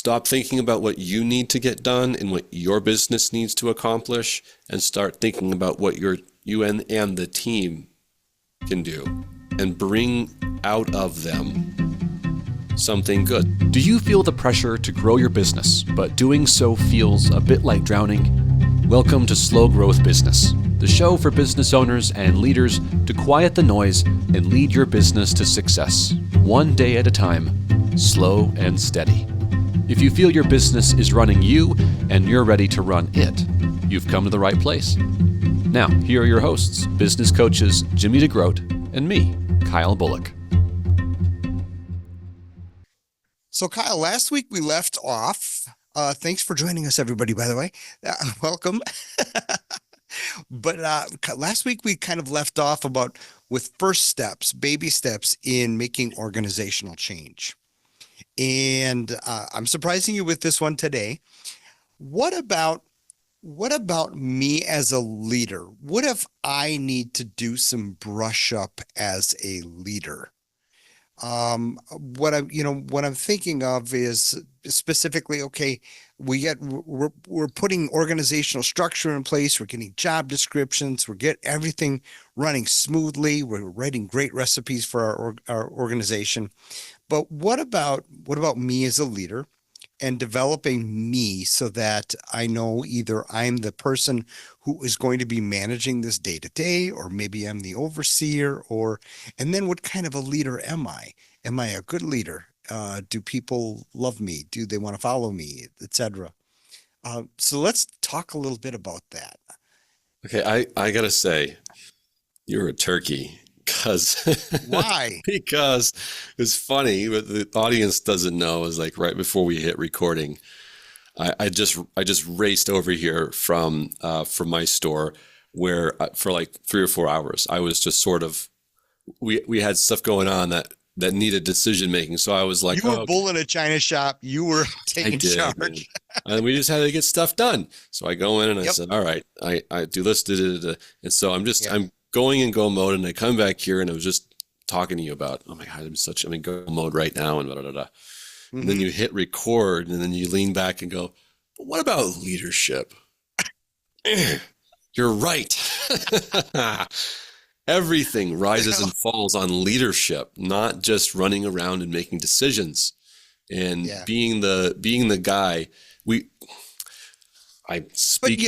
Stop thinking about what you need to get done and what your business needs to accomplish, and start thinking about what you and the team can do, and bring out of them something good. Do you feel the pressure to grow your business, but doing so feels a bit like drowning? Welcome to Slow Growth Business, the show for business owners and leaders to quiet the noise and lead your business to success, one day at a time, slow and steady. If you feel your business is running you and you're ready to run it, you've come to the right place. Now, here are your hosts, business coaches Jimmy DeGroat and me, Kyle Bullock. So Kyle, last week we left off. Thanks for joining us, everybody, by the way. Welcome. But last week we kind of left off with first steps, baby steps in making organizational change. And I'm surprising you with this one today. What about me as a leader? What if I need to do some brush up as a leader? What I'm thinking of is specifically, okay, we're putting organizational structure in place. We're getting job descriptions. We're getting everything running smoothly. We're writing great recipes for our organization. But what about me as a leader and developing me so that I know either I'm the person who is going to be managing this day to day, or maybe I'm the overseer, and then what kind of a leader am I? Am I a good leader? Do people love me? Do they want to follow me, etc.? So let's talk a little bit about that. Okay, I gotta say, you're a turkey. Why? Because it's funny, but the audience doesn't know, is like right before we hit recording, I just raced over here from my store where for like 3 or 4 hours I was just sort of, we had stuff going on that needed decision making. So I was like, you were bull in a china shop. You were taking charge. And we just had to get stuff done. So I go in and I said, all right, I do this, and so I'm going in go mode, and I come back here and I was just talking to you about, oh my God, I'm in go mode right now, and blah, blah, blah. Mm-hmm. And then you hit record, and then you lean back and go, but what about leadership? You're right. Everything rises and falls on leadership, not just running around and making decisions and being the guy.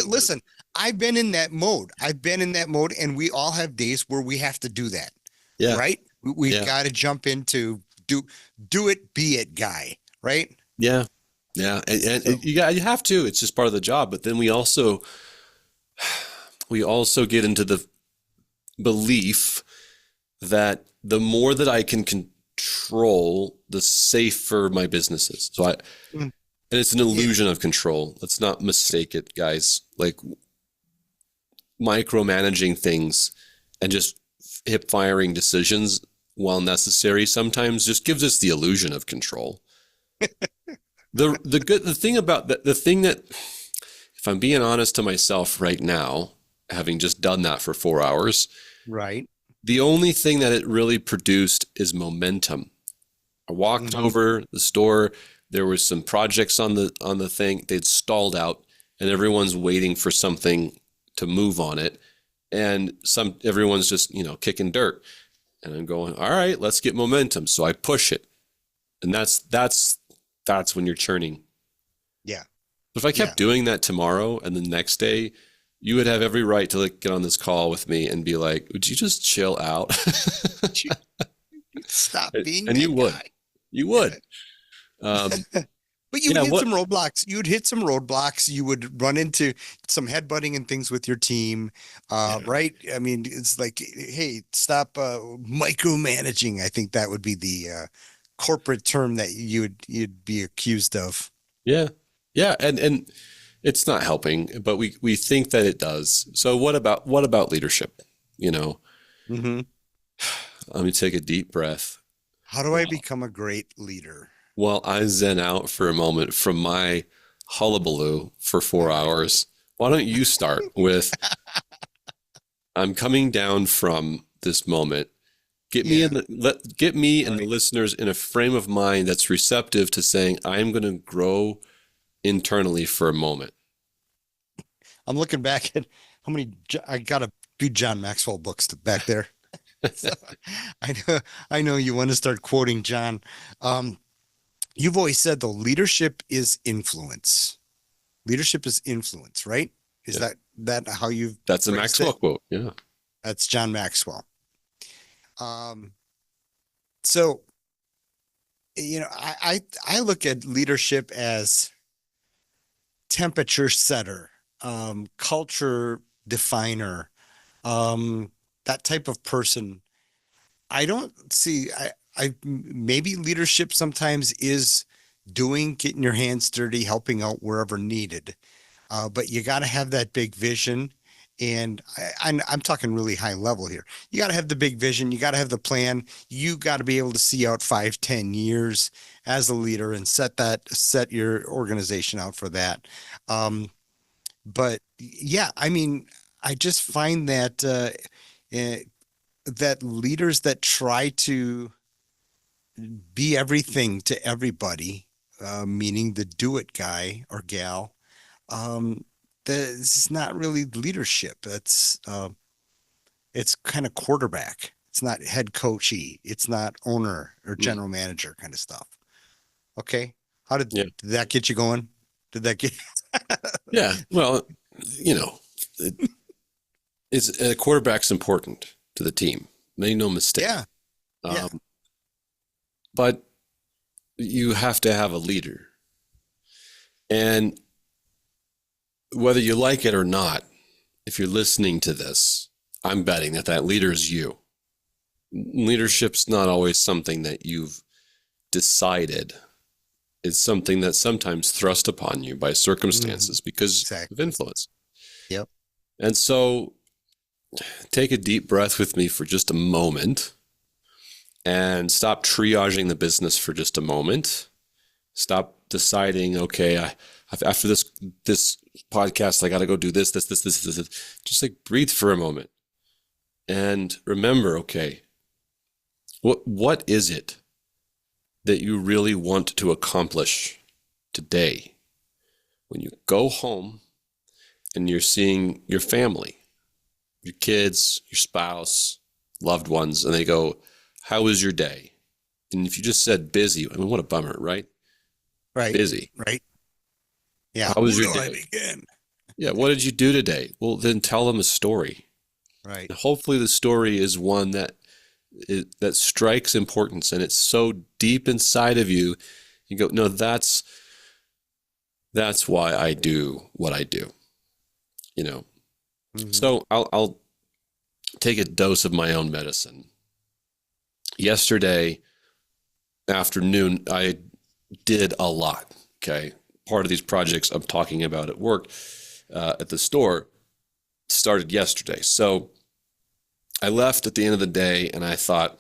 Listen, I've been in that mode. And we all have days where we have to do that. Yeah. Right? We've got to jump into do it, be it guy, right? Yeah. Yeah. And you have to, it's just part of the job. But then we also get into the belief that the more that I can control, the safer my business is. So and it's an illusion of control. Let's not mistake it, guys. Like, micromanaging things and just hip firing decisions, while necessary, sometimes just gives us the illusion of control. The thing that, if I'm being honest to myself right now, having just done that for 4 hours, right, the only thing that it really produced is momentum. I walked over the store. There was some projects on the thing. They'd stalled out, and everyone's waiting for something to move on it, and everyone's just kicking dirt, and I'm going, all right, let's get momentum. So I push it, and that's when you're churning. Yeah. If I kept doing that tomorrow and the next day, you would have every right to get on this call with me and be like, would you just chill out? Stop being and you would. Guy. You would. But you would hit some roadblocks. You would run into some headbutting and things with your team, right? I mean, it's like, hey, stop micromanaging. I think that would be the corporate term that you'd be accused of. Yeah, yeah, and it's not helping, but we think that it does. So what about leadership? Mm-hmm. Let me take a deep breath. How do I become a great leader? Well, I zen out for a moment from my hullabaloo for 4 hours. Why don't you start with, I'm coming down from this moment Get me Yeah. get me and the Right. listeners in a frame of mind that's receptive to saying, I'm going to grow internally for a moment. I'm looking back at I got a few John Maxwell books back there. So I know you want to start quoting John. Um, you've always said though, leadership is influence. Leadership is influence, right? Is Yeah. that how you've That's a phrased Maxwell it? quote. Yeah. That's John Maxwell. Um, so I look at leadership as temperature setter, culture definer, that type of person. I don't see, maybe leadership sometimes is getting your hands dirty, helping out wherever needed. But you got to have that big vision. And I'm talking really high level here. You got to have the big vision. You got to have the plan. You got to be able to see out 5, 10 years as a leader and set your organization out for that. But yeah, I mean, I just find that, eh, that leaders that try to be everything to everybody, meaning the do it guy or gal, um, this is not really leadership. It's kind of quarterback. It's not head coachy. It's not owner or general manager kind of stuff. Okay. Yeah. Did that get you going? Did that get, Yeah. Well, you know, it's a quarterback's important to the team. Make no mistake. yeah. Yeah. But you have to have a leader. And whether you like it or not, if you're listening to this, I'm betting that leader is you. Leadership's not always something that you've decided. It's something that's sometimes thrust upon you by circumstances because Exactly. of influence. Yep. And so take a deep breath with me for just a moment and stop triaging the business for just a moment. Stop deciding, okay, after this podcast, I got to go do this. Just like breathe for a moment and remember, okay, what is it that you really want to accomplish today when you go home and you're seeing your family, your kids, your spouse, loved ones, and they go, how was your day? And if you just said busy, I mean, what a bummer, right? Right. Busy. Right. Yeah. How was Where your do I day? begin? Yeah. What did you do today? Well, then tell them a story. Right. And hopefully the story is one that strikes importance and it's so deep inside of you. You go, no, that's why I do what I do, you know? Mhm. So I'll take a dose of my own medicine. Yesterday afternoon, I did a lot. Okay. Part of these projects I'm talking about at work, at the store, started yesterday. So I left at the end of the day and I thought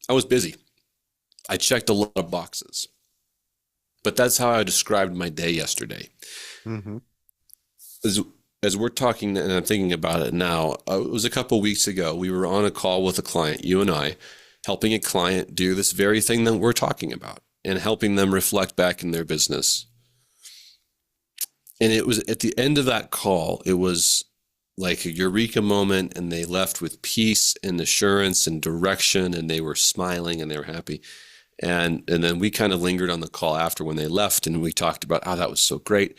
I was busy. I checked a lot of boxes, but that's how I described my day yesterday. Mm-hmm. As we're talking and I'm thinking about it now, it was a couple of weeks ago. We were on a call with a client, you and I, helping a client do this very thing that we're talking about and helping them reflect back in their business. And it was at the end of that call, it was like a eureka moment, and they left with peace and assurance and direction, and they were smiling and they were happy. And then we kind of lingered on the call after when they left, and we talked about, oh, that was so great.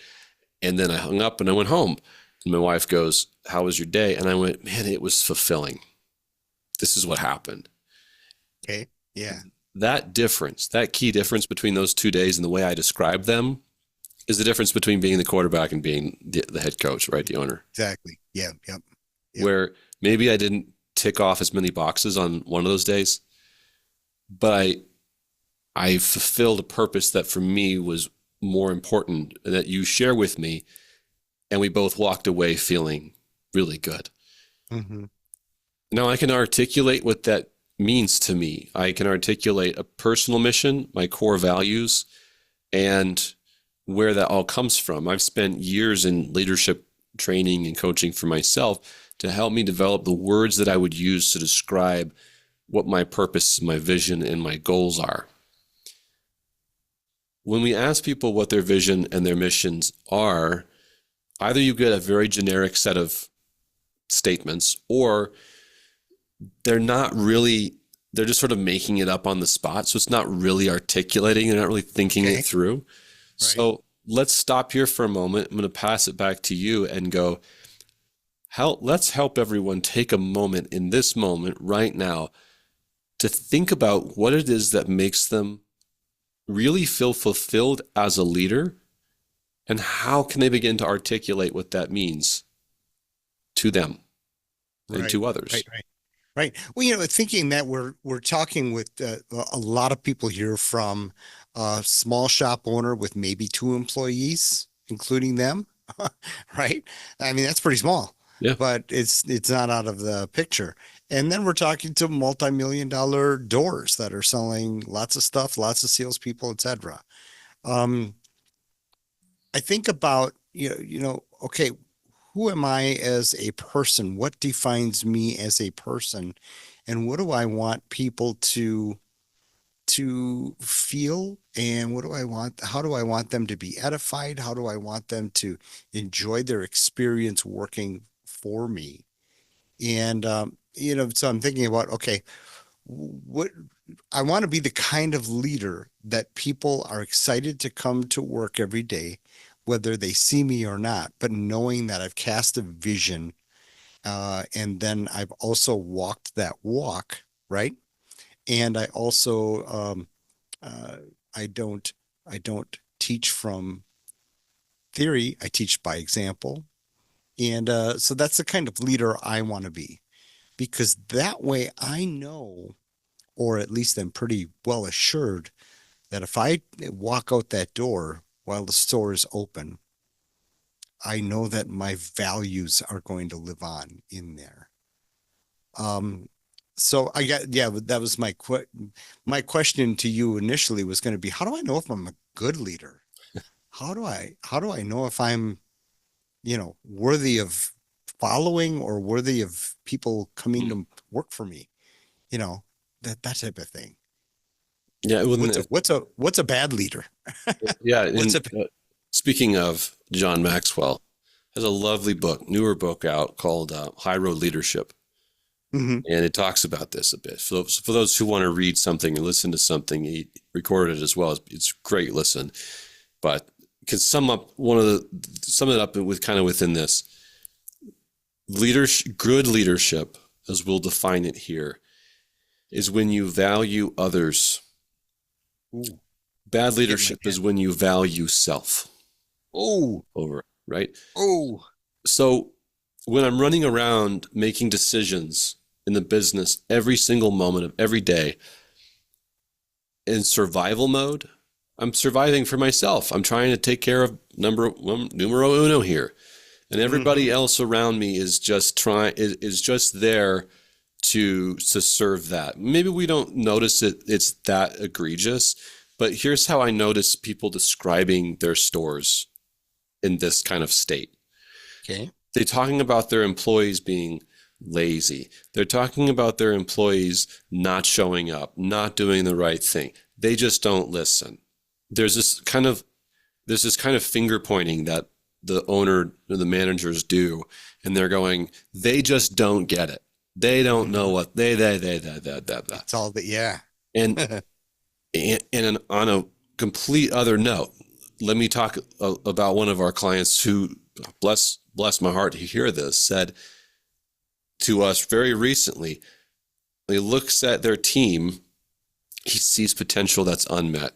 And then I hung up and I went home. And my wife goes, how was your day? And I went, man, it was fulfilling. This is what happened. Okay. Yeah. That difference, that key difference between those 2 days and the way I described them is the difference between being the quarterback and being the head coach, right? The owner. Exactly. Yeah. Yep. Yep. Where maybe I didn't tick off as many boxes on one of those days, but I fulfilled a purpose that for me was more important that you share with me. And we both walked away feeling really good. Mm-hmm. Now I can articulate what that means to me. I can articulate a personal mission, my core values, and where that all comes from. I've spent years in leadership training and coaching for myself to help me develop the words that I would use to describe what my purpose, my vision, and my goals are. When we ask people what their vision and their missions are, either you get a very generic set of statements, or they're just sort of making it up on the spot. So it's not really articulating, they're not really thinking it through. Right. So let's stop here for a moment. I'm going to pass it back to you and go, let's help everyone take a moment in this moment right now to think about what it is that makes them really feel fulfilled as a leader, and how can they begin to articulate what that means to them and to others. Right. Well, thinking that we're talking with a lot of people here from a small shop owner with maybe 2 employees, including them, right? I mean, that's pretty small. Yeah. But it's not out of the picture. And then we're talking to multi-million-dollar doors that are selling lots of stuff, lots of salespeople, etc. I think about, okay, who am I as a person? What defines me as a person? And what do I want people to feel? And how do I want them to be edified? How do I want them to enjoy their experience working for me? And, so I'm thinking about, okay, what I want to be the kind of leader that people are excited to come to work every day, whether they see me or not, but knowing that I've cast a vision, and then I've also walked that walk, right? And I also, I don't teach from theory. I teach by example. And so that's the kind of leader I want to be, because that way I know, or at least I'm pretty well assured, that if I walk out that door while the store is open, I know that my values are going to live on in there. So that was my question to you initially was going to be, how do I know if I'm a good leader? How do I know if I'm, worthy of following or worthy of people coming to work for me? That type of thing. Yeah. What's a bad leader? Yeah. Speaking of, John Maxwell has a lovely newer book out called High Road Leadership. Mm-hmm. And it talks about this a bit. So for those who want to read something and listen to something, he recorded it as well. It's great listen, but can sum it up with kind of within this leadership. Good leadership, as we'll define it here, is when you value others. Ooh. Bad leadership is when you value self. Right? So when I'm running around making decisions in the business every single moment of every day in survival mode, I'm surviving for myself. I'm trying to take care of numero uno here. And everybody else around me is just there to serve that. Maybe we don't notice it's that egregious, but here's how I notice people describing their stores in this kind of state. Okay. They're talking about their employees being lazy. They're talking about their employees not showing up, not doing the right thing. They just don't listen. There's this kind of finger pointing that the owner or the managers do, and they're going, they just don't get it. They don't know what that. That's all that. Yeah. And on a complete other note, let me talk about one of our clients who, bless my heart to hear this, said to us very recently, he looks at their team, he sees potential that's unmet,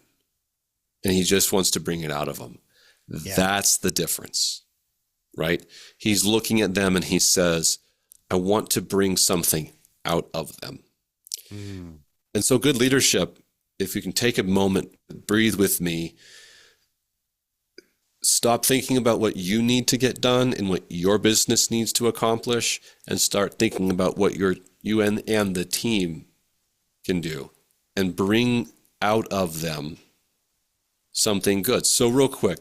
and he just wants to bring it out of them. Yeah. That's the difference, right? He's looking at them and he says, I want to bring something out of them. Mm. And so good leadership, if you can take a moment, breathe with me, stop thinking about what you need to get done and what your business needs to accomplish, and start thinking about what you and the team can do, and bring out of them something good. So real quick,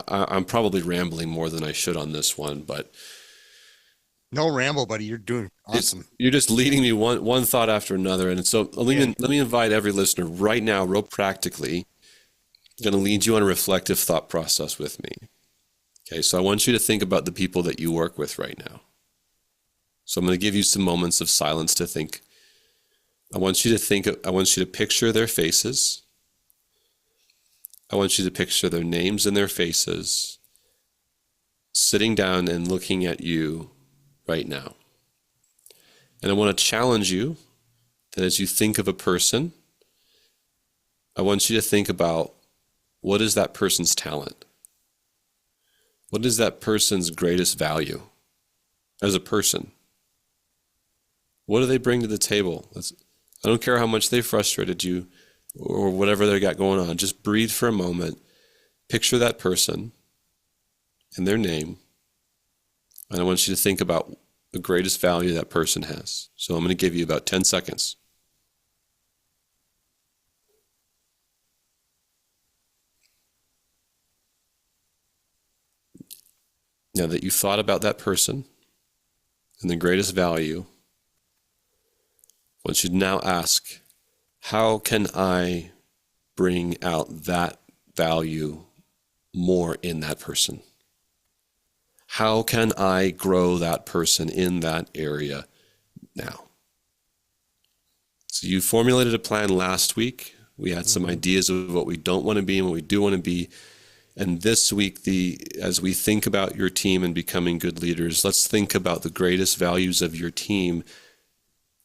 I'm probably rambling more than I should on this one, but No ramble, buddy. You're doing awesome. You're just leading me one thought after another. And so let me invite every listener right now, real practically, going to lead you on a reflective thought process with me. Okay, so I want you to think about the people that you work with right now. So I'm going to give you some moments of silence to think. I want you to picture their faces. I want you to picture their names and their faces sitting down and looking at you right now. And I want to challenge you that as you think of a person, I want you to think about, what is that person's talent? What is that person's greatest value as a person? What do they bring to the table? I don't care how much they frustrated you or whatever they got going on. Just breathe for a moment. Picture that person and their name. And I want you to think about the greatest value that person has. So I'm going to give you about 10 seconds. Now that you've thought about that person and the greatest value, I want you to now ask, how can I bring out that value more in that person? How can I grow that person in that area now? So you formulated a plan last week. We had some ideas of what we don't want to be and what we do want to be. And this week, as we think about your team and becoming good leaders, let's think about the greatest values of your team.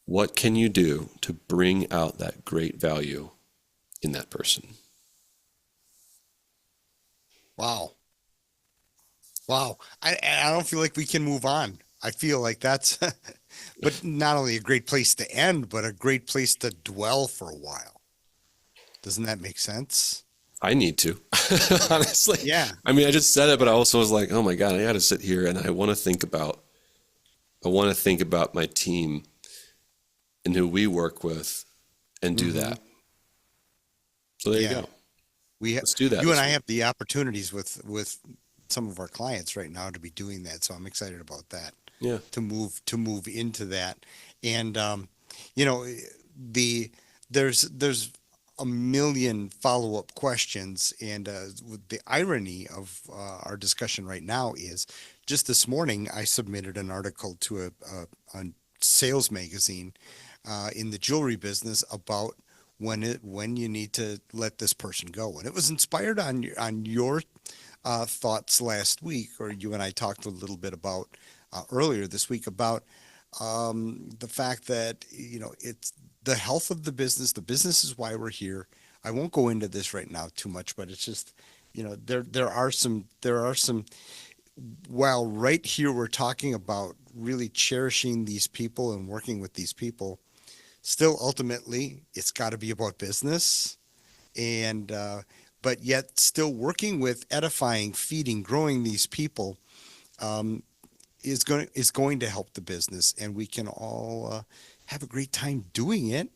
What can you do to bring out that great value in that person? Wow. I don't feel like we can move on. I feel like that's, but not only a great place to end, but a great place to dwell for a while. Doesn't that make sense? I need to, honestly. Yeah. I mean, I just said it, but I also was like, oh my God, I got to sit here and I want to think about my team and who we work with and do that. So there you go. Let's do that. You and I have the opportunities with some of our clients right now to be doing that. So I'm excited about that. Yeah. To move into that. And, you know, there's a million follow-up questions. And the irony of our discussion right now is just this morning, I submitted an article to a sales magazine in the jewelry business about when you need to let this person go. And it was inspired on your thoughts last week, or you and I talked a little bit about earlier this week about the fact that, you know, it's the health of the business. The business is why we're here. I won't go into this right now too much, but it's just, you know, there are some, while right here we're talking about really cherishing these people and working with these people, still ultimately it's got to be about business, and but yet still working with edifying, feeding, growing these people is going to help the business, and we can all have a great time doing it.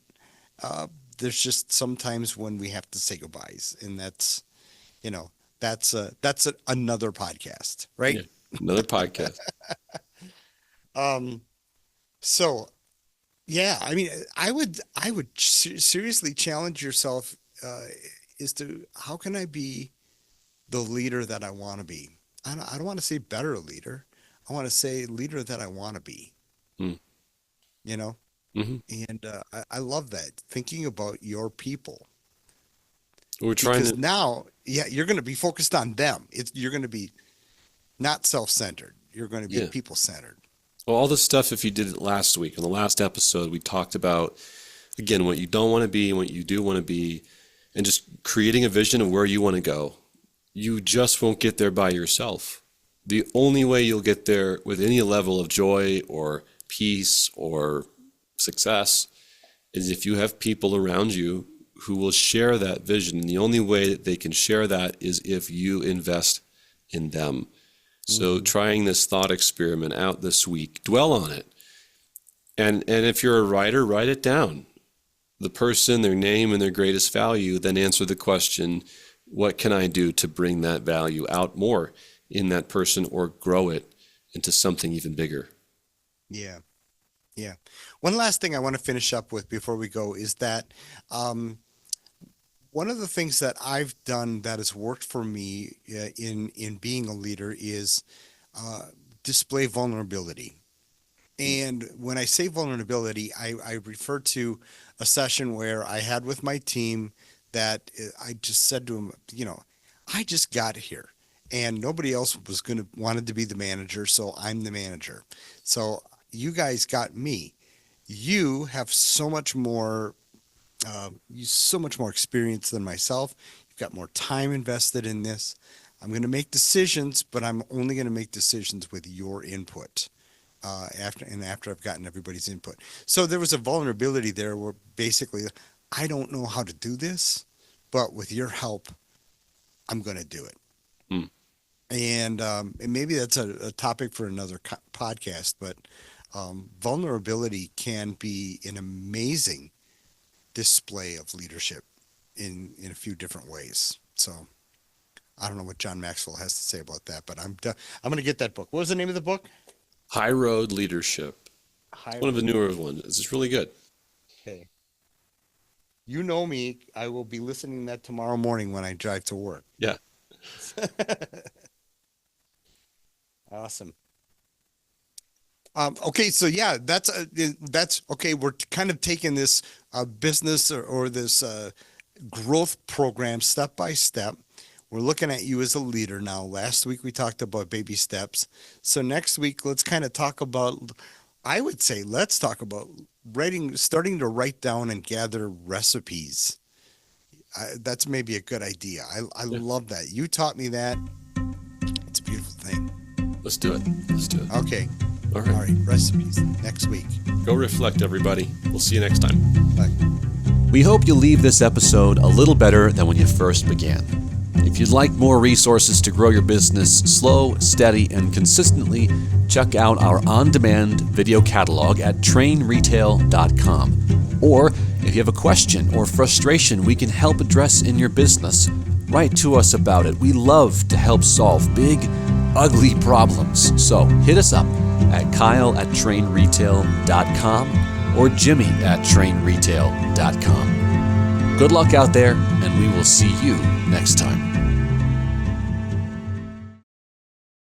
There's just sometimes when we have to say goodbyes, and that's, you know, that's another podcast, right? Yeah, another podcast. So yeah, I mean, I would seriously challenge yourself is to, how can I be the leader that I want to be? I don't want to say better leader. I want to say leader that I want to be. You know, and I love that, thinking about your people. We're trying because to now, yeah, you're going to be focused on them. You're going to be not self-centered. You're going to be people-centered. Well, all the stuff, if you did it last week, in the last episode, we talked about, again, what you don't want to be and what you do want to be, and just creating a vision of where you want to go. You just won't get there by yourself. The only way you'll get there with any level of joy or peace or success is if you have people around you who will share that vision. And the only way that they can share that is if you invest in them. So trying this thought experiment out this week, dwell on it. And if you're a writer, write it down. The person, their name, and their greatest value, then answer the question, what can I do to bring that value out more in that person or grow it into something even bigger? Yeah. Yeah. One last thing I want to finish up with before we go is that one of the things that I've done that has worked for me in being a leader is uh, display vulnerability. And when I say vulnerability, I refer to a session where I had with my team that I just said to them, I just got here and nobody else was going to wanted to be the manager. So I'm the manager. So you guys got me. You have so much more experience than myself. You've got more time invested in this. I'm going to make decisions, but I'm only going to make decisions with your input after I've gotten everybody's input. So there was a vulnerability there where basically I don't know how to do this, but with your help, I'm going to do it. Hmm. And maybe that's a topic for another podcast, but vulnerability can be an amazing display of leadership in a few different ways. So I don't know what John Maxwell has to say about that, but I'm going to get that book. What was the name of the book? High Road Leadership. One of the newer ones. It's really good. Okay. You know me. I will be listening to that tomorrow morning when I drive to work. Yeah. Awesome. Okay, so yeah, that's okay. We're kind of taking this business or this growth program step by step. We're looking at you as a leader now. Last week we talked about baby steps. So next week let's kind of talk about. I would say let's talk about starting to write down and gather recipes. That's maybe a good idea. I love that. You taught me that. It's a beautiful thing. Let's do it. Okay. All All right. right. Recipes next week. Go reflect, everybody. We'll see you next time. Bye. We hope you leave this episode a little better than when you first began. If you'd like more resources to grow your business slow, steady, and consistently, check out our on-demand video catalog at trainretail.com. Or if you have a question or frustration we can help address in your business, write to us about it. We love to help solve big, ugly problems. So hit us up at kyle@trainretail.com or jimmy@trainretail.com. Good luck out there, and we will see you next time.